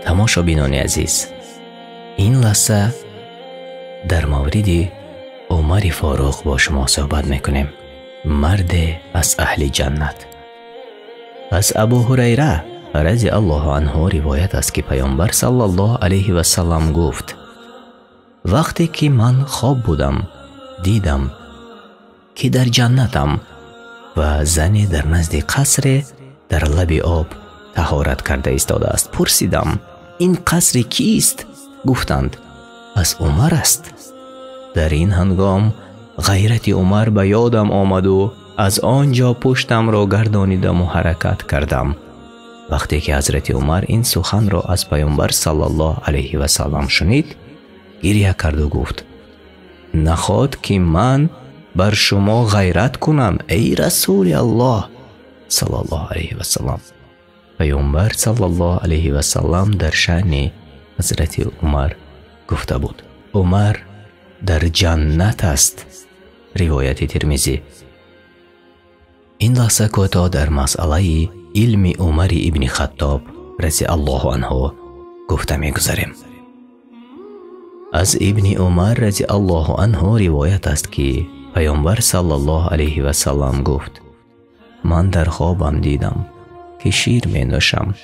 تماشابینان عزیز، این لحظه در مورد عمر فاروق با شما صحبت میکنیم، مرد از اهل جنت. از ابو هریره رضی الله عنه روایت است که پیامبر صلی الله علیه و سلم گفت: وقتی که من خواب بودم دیدم که در جنتم و زنی در نزد قصر در لب آب طهارت کرده ایستاده است. پرسیدم: این قصر کیست؟ گفتند: از عمر است. در این هنگام غیرت عمر به یادم آمد و از آنجا پشتم را گردانیدم و حرکت کردم. وقتی که حضرت عمر این سخن را از پیامبر صلی الله علیه و سلم شنید، گریه کرد و گفت: نخواد که من بر شما غیرت کنم ای رسول الله صلی الله علیه و سلم. پیامبر صلی الله علیه و سلم در شأن حضرت عمر گفته بود: عمر در جنت است. روایت ترمذی. این لحظه کوتاه در مسئله علم عمر ابن خطاب رضی الله عنه گفته می‌گذاریم. از ابن عمر رضی الله عنه روایت است که پیامبر صلی الله علیه و سلم گفت: من در خوابم دیدم که شیر می نوشم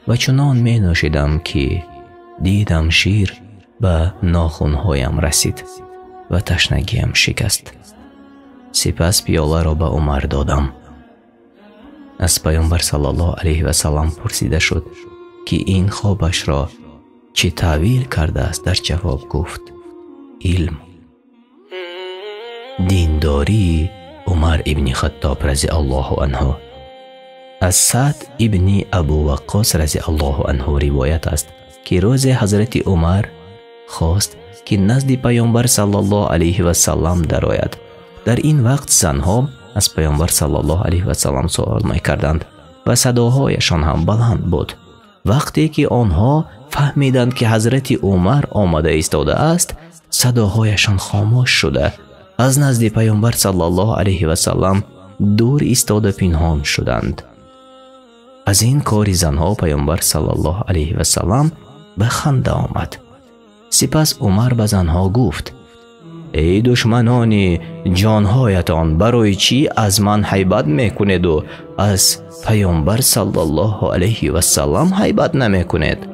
و چنان می نوشیدم که دیدم شیر به ناخنهایم رسید و تشنگیم شکست. سپس پیاله را به عمر دادم. از پیامبر صلی الله علیه و سلم پرسیده شد که این خوابش را چه تعبیر کرده است؟ در جواب گفت: علم. دینداری عمر ابن خطاب رضی الله عنه. از سعد ابن ابو وقاص رضی الله عنه روایت است که روز حضرت عمر خواست که نزد پیامبر صلی الله علیه و سلم درآید. در این وقت زنها از پیامبر صلی الله علیه و سلم سوال می‌کردند و صداهایشان هم بلند بود. وقتی که آنها فهمیدند که حضرت عمر آمده ایستاده است، صداهایشان خاموش شده از نزد پیامبر صلی الله علیه و سلم دور ایستاده پنهان شدند. از این کار زنها پیامبر صلی الله علیه و سلم به خنده آمد. سپس عمر به زنها گفت: ای دشمنان جانهایتان، برای چی از من هیبت میکنید و از پیامبر صلی الله علیه و سلم هیبت نمیکنید؟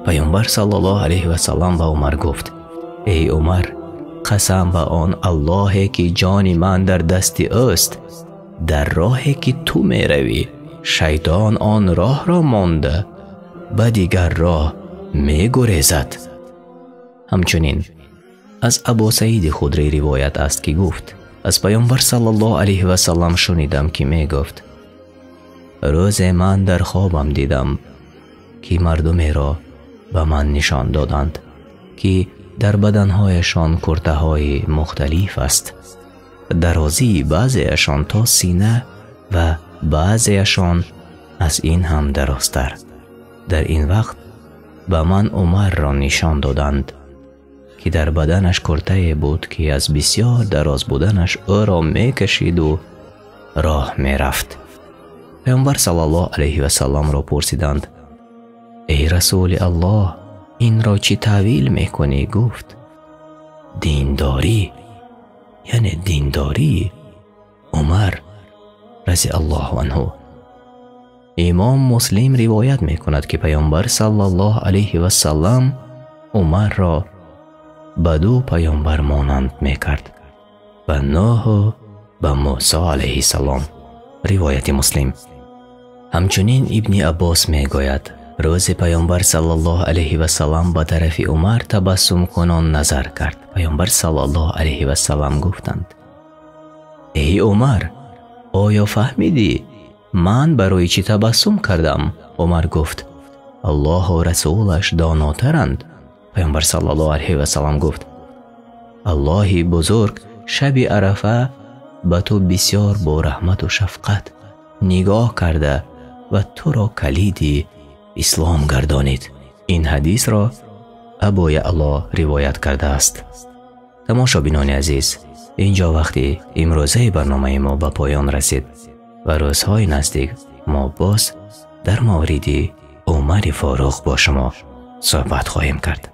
پیامبر صلی الله علیه و سلم به عمر گفت: ای عمر، قسم به آن الله که جان من در دست اوست، در راهی که تو می روی شیطان آن راه را مانده به دیگر راه می گریزد. همچنین از ابو سعید خدری روایت است که گفت: از پیامبر صلی الله علیه و سلم شنیدم که می گفت: روز من در خوابم دیدم که مردمی را به من نشان دادند که در بدنهایشان کرته های مختلف است، درازی بعضیشان تا سینه و بعضیشان از این هم درازتر. در این وقت به من عمر را نشان دادند که در بدنش کرته بود که از بسیار دراز بودنش او را می کشید و راه می رفت. پیامبر صلی الله علیه و سلم را پرسیدند: ای رسول الله، این را چی تعویل میکنی؟ گفت: دینداری. یعنی دینداری عمر رضی الله عنه. امام مسلم روایت میکند که پیامبر صلی الله علیه و سلم عمر را به دو پیامبر مانند میکرد، به نوح و به موسی علیه السلام. روایت مسلم. همچنین ابن عباس میگوید: روز پیامبر صلی الله علیه و سلم به طرف عمر تبسم کنان نظر کرد. پیامبر صلی الله علیه و سلم گفتند: ای عمر، آیا فهمیدی من برای چی تبسم کردم؟ عمر گفت: الله و رسولش داناترند. پیامبر صلی الله علیه و سلم گفت: الله بزرگ شب عرفه به تو بسیار با رحمت و شفقت نگاه کرده و تو را کلید اسلام گردانید. این حدیث را ابو یعلا روایت کرده است. تماشابینان عزیز، اینجا وقتی امروزه برنامه ما به پایان رسید و روزهای نزدیک ما باز در مورد عمر فاروق با شما صحبت خواهیم کرد.